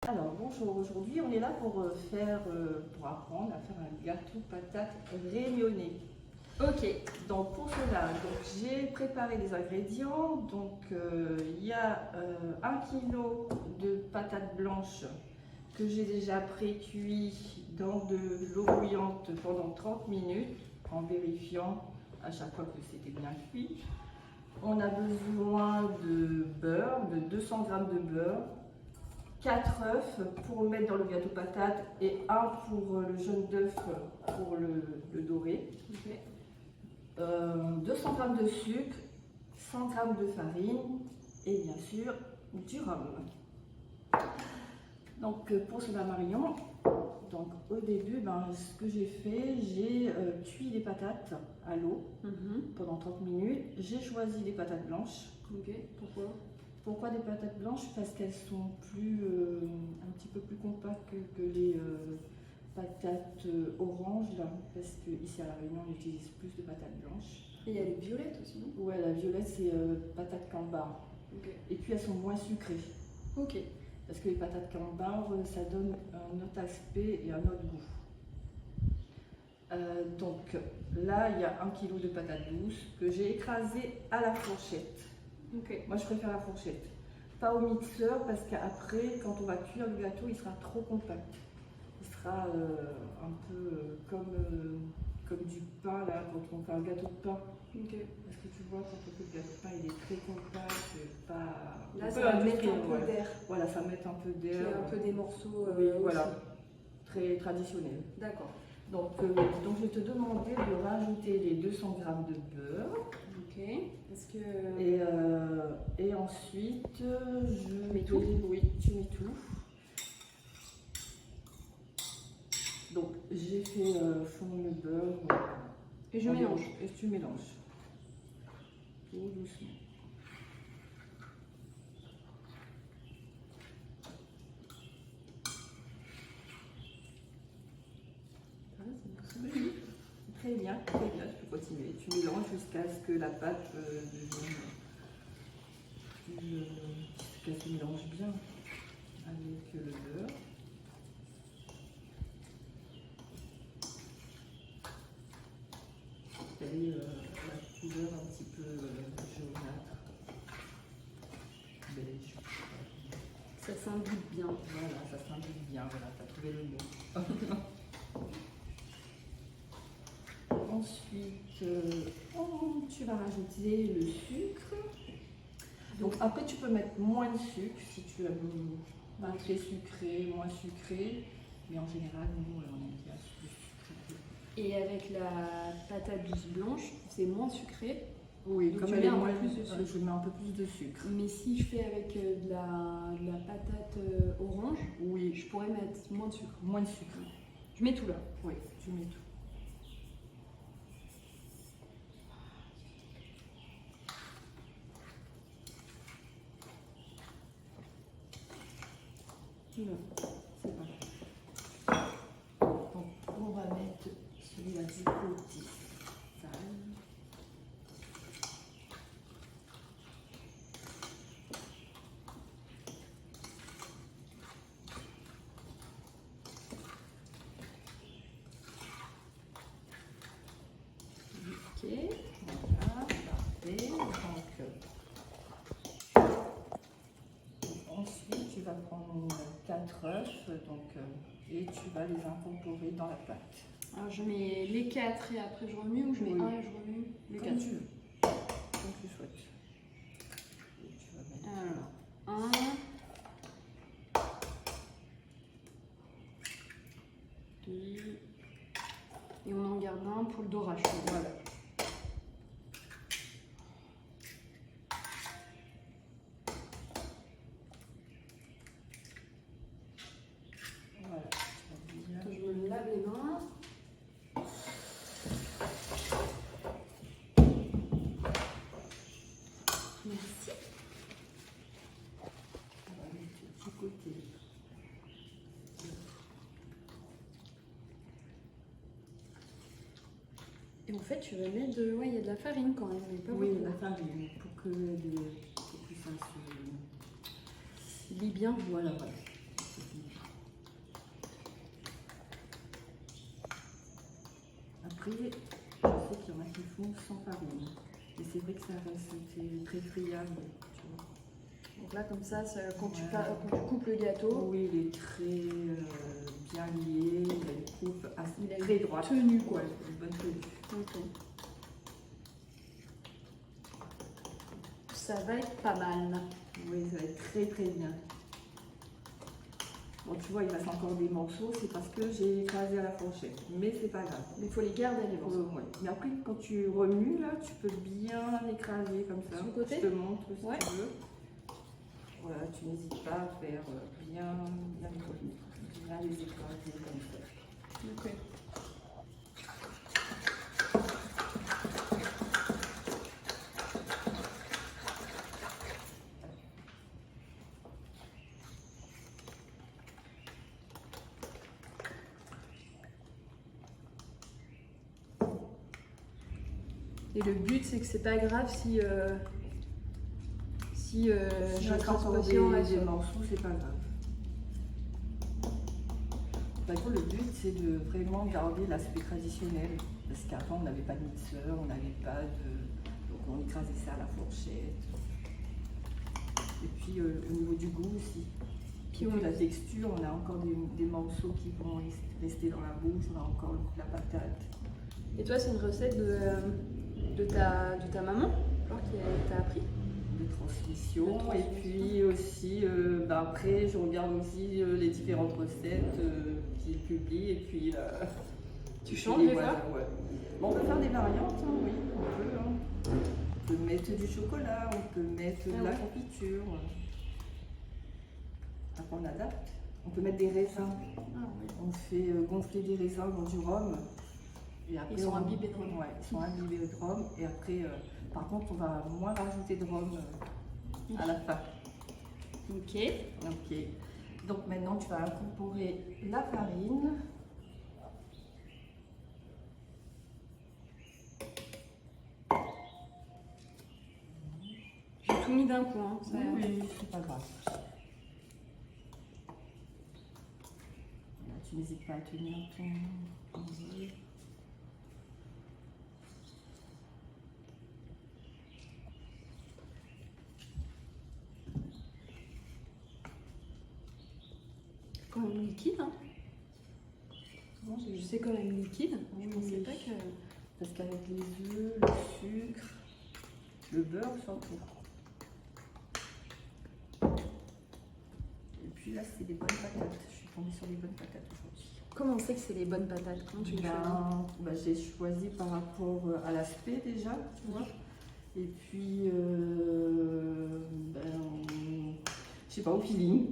Alors bonjour, aujourd'hui on est là pour apprendre à faire un gâteau patate réunionnais. Ok, donc pour cela, j'ai préparé des ingrédients. Il y a 1 kg de patates blanches que j'ai déjà pré-cuit dans de l'eau bouillante pendant 30 minutes en vérifiant à chaque fois que c'était bien cuit. On a besoin de beurre, de 200 g de beurre, 4 œufs pour mettre dans le gâteau patate et 1 pour le jaune d'œuf pour le dorer. Okay. 200 g de sucre, 100 g de farine et bien sûr du rhum. Donc pour ce marion, au début, ce que j'ai fait, j'ai cuit les patates à l'eau pendant 30 minutes. J'ai choisi les patates blanches. Ok, pourquoi? Pourquoi des patates blanches? Parce qu'elles sont un petit peu plus compactes que les patates oranges, là. Parce qu'ici à La Réunion, on utilise plus de patates blanches. Et il y a les violettes aussi, non? Ouais, la violette, c'est patates cambar. Okay. Et puis elles sont moins sucrées. Ok. Parce que les patates cambar, ça donne un autre aspect et un autre goût. Là, il y a 1 kg de patates douces que j'ai écrasées à la fourchette. Okay. Moi, je préfère la fourchette. Pas au mixeur parce qu'après, quand on va cuire le gâteau, il sera trop compact. Il sera un peu comme du pain, là, quand on fait un gâteau de pain. Okay. Parce que tu vois, quand on fait le gâteau de pain, il est très compact. Là, ça va mettre un peu d'air. Voilà, ça met un peu d'air. Il y a un peu des morceaux. Oui, voilà. Très traditionnel. D'accord. Donc, je vais te demander de rajouter les 200 g de beurre. Ok. Est-ce que... Et ensuite, je mets tout. Oui, tu mets tout. Donc, j'ai fait fondre le beurre. Et je mélange. Et tu mélanges. Tout doucement. Très bien, tu peux continuer. Tu mélanges jusqu'à ce que la pâte qu'elle se mélange bien avec le beurre. Elle est la couleur un petit peu jaunâtre, beige. Ça s'imbibe bien. Voilà, ça s'imbibe bien, voilà, tu as trouvé le mot. Ensuite, tu vas rajouter le sucre. Donc après, tu peux mettre moins de sucre si tu aimes très sucré, moins sucré. Mais en général, nous, on aime bien le sucré. Et avec la patate douce blanche, c'est moins sucré. Oui, donc comme elle est moins plus de sucre, je mets un peu plus de sucre. Mais si je fais avec de la patate orange, oui, je pourrais mettre moins de sucre. Moins de sucre. Je mets tout là. Oui, tu mets tout. C'est parti. Donc on va mettre celui-là du côté sale. Ok, voilà, parfait. Ensuite, tu vas prendre 4 œufs et tu vas les incorporer dans la pâte. Alors je mets les 4 et après je remue, ou je mets 1 et je remue les 4? Comme tu veux, comme tu souhaites. Et tu vas mettre alors, 1, 2, et on en garde un pour le dorage. Voilà. Je me lave les mains. Merci. On va mettre du côté. Et en fait, tu vas mettre de... Ouais, il y a de la farine quand même. Mais pas oui, beaucoup. de la farine pour que ça se lie bien. Voilà. après, je sais qu'il y en a qui font sans farine. Et c'est vrai que ça reste très friable. Tu vois. Donc là, comme ça, quand, Ouais. quand tu coupes le gâteau, Oui, il est très bien lié, il a une coupe il a très une droite. tenue, quoi. Ouais, une bonne tenue. Ok. Ça va être pas mal. Oui, ça va être très très bien. Bon, tu vois, il reste encore des morceaux, c'est parce que j'ai écrasé à la fourchette. Mais c'est pas grave. Mais il faut les garder, les morceaux. Ouais. Mais après, quand tu remues, là, tu peux bien écraser comme ça. Sur le côté? Je te montre si Ouais. tu veux. Voilà, tu n'hésites pas à faire bien les écraser comme ça. Ok. Et le but, c'est que c'est pas grave si Si je reste trace encore pas si on reste. des morceaux, c'est pas grave. Par contre, le but, c'est de vraiment garder l'aspect traditionnel. Parce qu'avant, on n'avait pas de mixeur, on n'avait pas de... Donc, on écrasait ça à la fourchette. Et puis, au niveau du goût aussi. Puis, la texture, on a encore des morceaux qui vont rester dans la bouche. On a encore la patate. Et toi, c'est une recette de ta maman, genre, qui t'a appris? De transmission. Et puis aussi, après, je regarde aussi les différentes recettes qu'ils publient. Et puis, tu changes des fois? Ouais. Bon, on peut faire des variantes, hein, oui, on peut. Hein. On peut mettre du chocolat, on peut mettre de la confiture. Après, on adapte. On peut mettre des raisins. Ah, oui. On fait gonfler des raisins dans du rhum. Et après, Ils sont imbibés de rhum. Ouais, ils sont imbibés de rhum. Et après, par contre, on va moins rajouter de rhum à la fin. Ok. Ok. Donc maintenant, tu vas incorporer la farine. J'ai tout mis d'un coup. Hein. Oui, c'est pas grave. Là, tu n'hésites pas à tenir ton lit. Quand même liquide. Hein. C'est quand même liquide. Oui, Je pensais pas que. Parce qu'avec les œufs, le sucre, le beurre surtout. Et puis là, c'est des bonnes patates. Je suis tombée sur des bonnes patates aujourd'hui. Comment on sait que c'est les bonnes patates? Comment tu les choisis? J'ai choisi par rapport à l'aspect déjà, tu vois. Et puis, je sais pas, au feeling.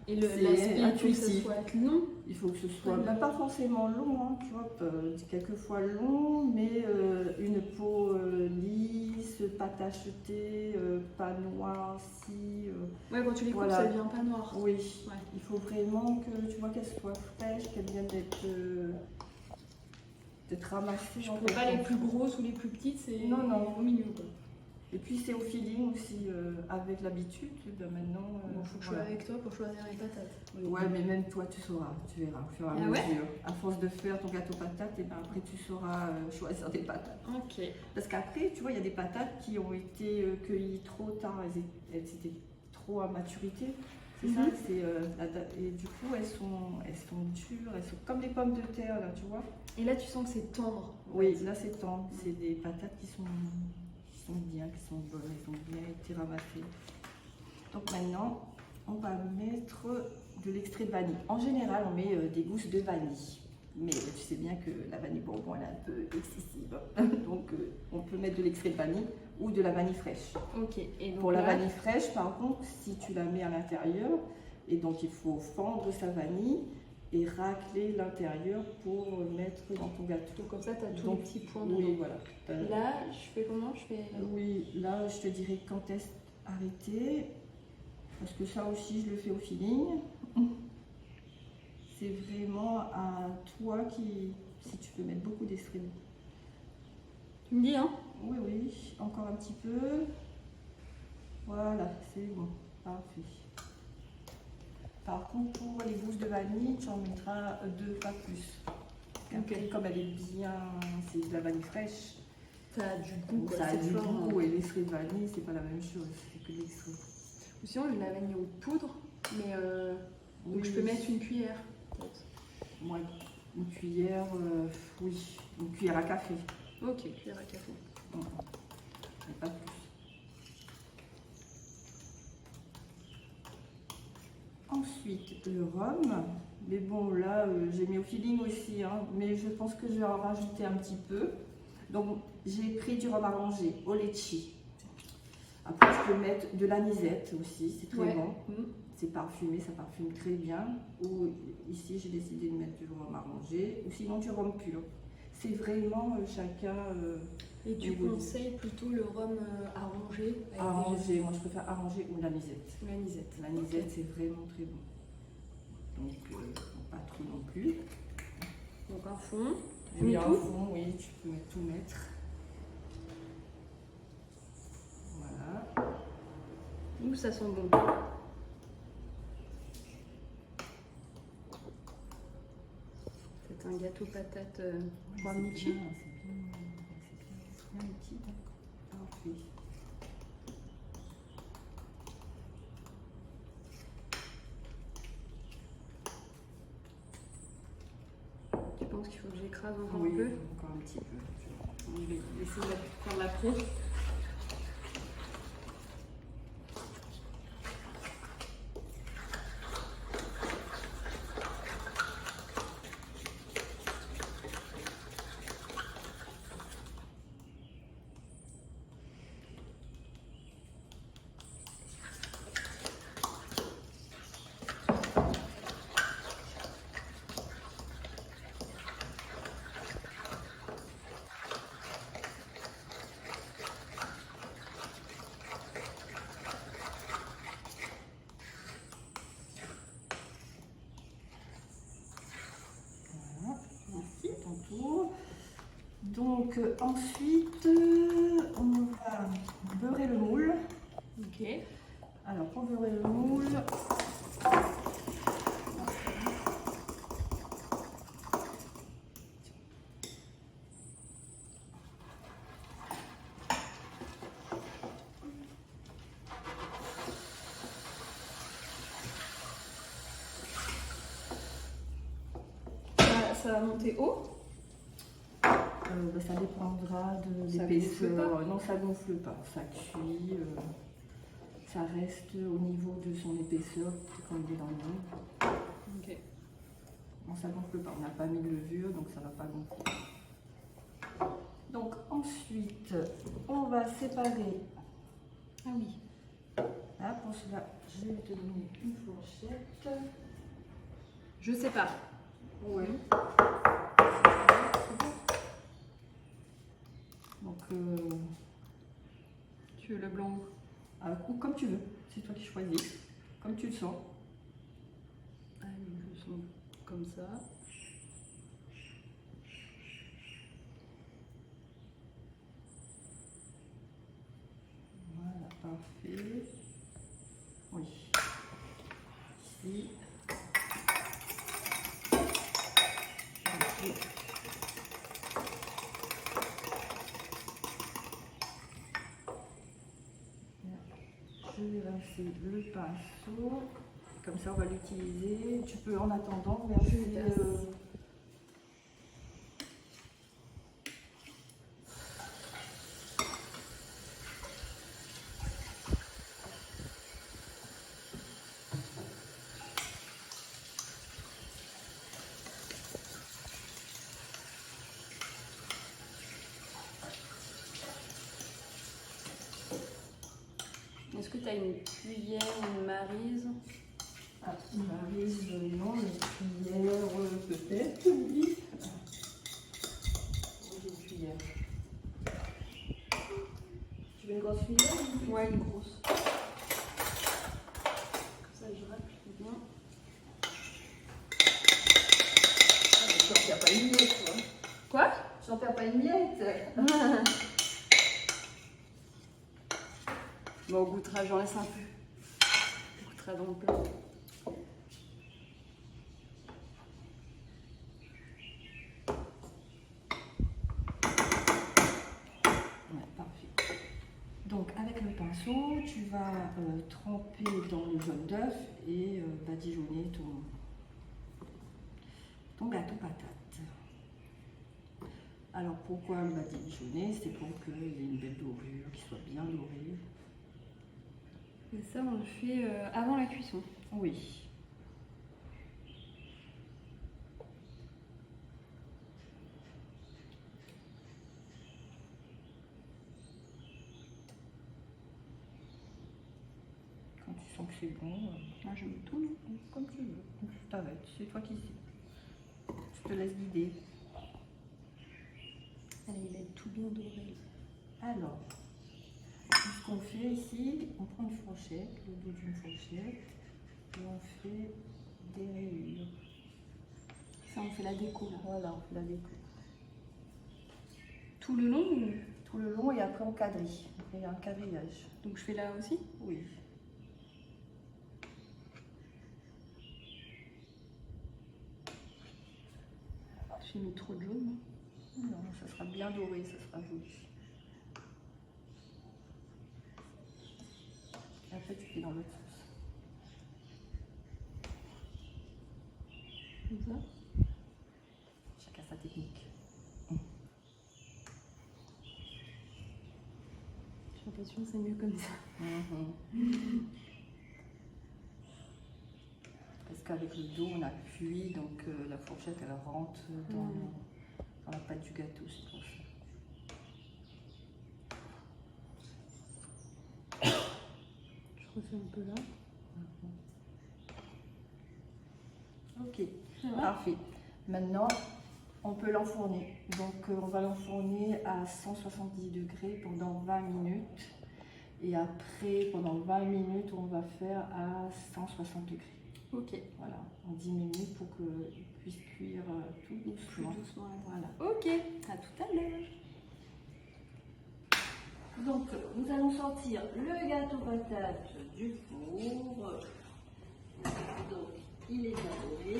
Et l'aspect, il faut que ce intuitif. soit long. Il faut que ce soit pas forcément long, hein, tu vois, quelquefois long, mais une peau lisse, pas tachetée, pas noire si. Ouais, quand tu les coupes, voilà. ça devient pas noir. Oui, Ouais. il faut vraiment que tu vois qu'elle soit fraîche, qu'elle vienne d'être ramassée. Je ne prends pas les plus grosses ou les plus petites, c'est Non. au milieu. Quoi. Et puis c'est au feeling aussi, avec l'habitude, maintenant. Bon, faut que je sois avec toi pour choisir les patates. Ouais, mais même toi, tu sauras, tu verras au fur et à mesure. À force de faire ton gâteau patate, et ben après tu sauras choisir des patates. Ok. Parce qu'après, tu vois, il y a des patates qui ont été cueillies trop tard, elles étaient trop à maturité. C'est ça, et du coup, elles sont dures, elles sont comme des pommes de terre, là, tu vois. Et là, tu sens que c'est tendre. Oui, là, c'est tendre. C'est des patates qui sont bien, qui sont bonnes, elles ont bien été ramassées. Donc maintenant, on va mettre de l'extrait de vanille. En général, on met des gousses de vanille. Mais tu sais bien que la vanille bourbon, elle est un peu excessive. Donc, on peut mettre de l'extrait de vanille ou de la vanille fraîche. Ok. Et donc pour la vanille fraîche, par contre, si tu la mets à l'intérieur, et donc il faut fendre sa vanille et racler l'intérieur pour mettre dans ton gâteau. Donc comme ça, tu as tous les petits points dedans. Oui, voilà. Là, je fais comment? Oui, là, je te dirais quand est-ce arrêter. Parce que ça aussi, je le fais au feeling. C'est vraiment à toi si tu peux mettre beaucoup d'extrait. Tu me dis, hein? Oui, encore un petit peu. Voilà, c'est bon, parfait. Par contre, pour les gousses de vanille, tu en mettras 2, pas plus. qu'après, comme elle est bien, c'est de la vanille fraîche, Ça a du goût, quoi. ça a C'est du fort, goût, et l'extrait de vanille, c'est pas la même chose, c'est que l'extrait. Ou sinon, j'ai de la vanille en poudre, mais donc Oui. je peux mettre une cuillère, peut-être. Moi, une cuillère, oui, une cuillère à café. Ok, cuillère à café. Et pas plus. Ensuite, le rhum. Mais bon, là, j'ai mis au feeling aussi, hein, mais je pense que je vais en rajouter un petit peu. Donc, j'ai pris du rhum arrangé au litchi. Après, je peux mettre de l'anisette aussi, c'est très bon. C'est parfumé, ça parfume très bien. Ou ici, j'ai décidé de mettre du rhum arrangé, ou sinon du rhum pur. C'est vraiment chacun. Et tu conseilles plutôt le rhum arrangé avec Arrangé, moi je préfère arrangé ou l'anisette. l'anisette. L'anisette, c'est vraiment très bon. Donc, pas trop non plus. Donc un fond. Tu Oui, mets un tout fond, oui, tu peux tout mettre. Voilà. Ouh, ça sent bon. C'est un gâteau patate rhum litchi. C'est bien litchi, d'accord. Parfait. Tu penses qu'il faut que j'écrase encore Oui, un peu? encore un petit peu. Je vais essayer de prendre la presse. Donc ensuite, on va beurrer le moule. Ok. Alors pour beurrer le moule, ça va monter haut? ça dépendra de Ça l'épaisseur. gonfle pas? Non, ça gonfle pas, ça cuit. Ça reste au niveau de son épaisseur, comme il est dans le moule. Ok. Non, ça gonfle pas. On n'a pas mis de levure, donc ça va pas gonfler. Donc ensuite, on va séparer. Ah oui. Là, pour cela, je vais te donner une fourchette. Je sais pas. Oui. Donc, Tu veux le blanc? ou comme tu veux, c'est toi qui choisis, comme tu le sens. Allez, je le sens comme ça. Voilà, parfait. Oui. Ici. Ici. Je vais rincer le pinceau. Comme ça, on va l'utiliser. Tu peux en attendant verser. Est-ce que tu as une cuillère, une maryse? Ah, une maryse, non, une cuillère, peut-être, oui. J'ai une cuillère. Tu veux une grosse cuillère? Ouais, une grosse. Comme ça, je racle bien. Tu n'en perds pas une miette, toi. Quoi? Tu n'en perds pas une miette. Bon, on goûtera, j'en laisse un peu. On goûtera dans le plat. pinceau, tu vas tremper dans le jaune d'œuf et badigeonner ton gâteau patate. Alors pourquoi le badigeonner? C'est pour qu'il ait une belle dorure, qu'il soit bien doré. Et ça, on le fait avant la cuisson. Oui. Quand tu sens que c'est bon, Moi, je me tourne. comme tu veux. Je t'arrête, c'est toi qui sais. Je te laisse guider. Allez, il est tout bien doré. Alors, ce qu'on fait ici, on prend une fourchette, le dos d'une fourchette, et on fait des rayures. Ça, on fait la déco là. Voilà, on fait la déco. Tout le long ou... Tout le long et après on quadrille. Il y a un quadrillage. Donc je fais là aussi? Oui. J'ai mis trop de jaune. Non, ça sera bien doré, ça sera joli. Et après tu fais dans l'autre sens. Comme ça. Chacun sa technique. J'ai l'impression que c'est mieux comme ça. Parce qu'avec le dos on appuie, donc la fourchette elle rentre dans la pâte du gâteau, c'est pour ça. Je refais un peu là. Ok, parfait. Maintenant, on peut l'enfourner. Donc, on va l'enfourner à 170 degrés pendant 20 minutes. Et après, pendant 20 minutes, on va faire à 160 degrés. Ok. Voilà, en 10 minutes pour qu'il puisse cuire tout Plus doucement. doucement. Voilà. Ok, à tout à l'heure. Donc, nous allons sortir le gâteau patate du four. Donc, il est bien doré.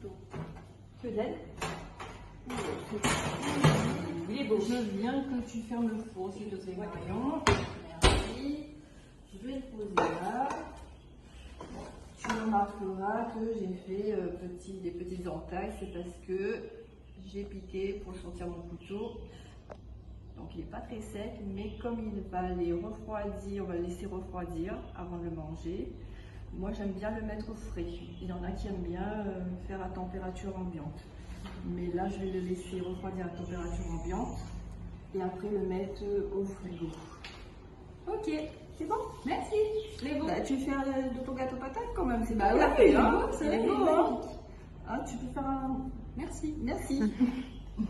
Donc, Que d'aide. il est beau. Je viens que tu fermes le four, s'il te plaît, Marion. Merci. Je vais le poser là. Tu remarqueras que j'ai fait des petites entailles. C'est parce que j'ai piqué pour sortir mon couteau. Donc il n'est pas très sec, mais comme il va les refroidir, on va le laisser refroidir avant de le manger. Moi j'aime bien le mettre frais. Il y en a qui aiment bien faire à température ambiante. Mais là je vais le laisser refroidir à température ambiante et après le mettre au frigo. Ok, C'est bon? merci. Les beaux. Bah, tu fais de ton gâteau patate quand même, c'est Bah pas oui, hein? c'est C'est beau, beau, hein? magnifique. Ah, tu peux faire un... Merci. Merci.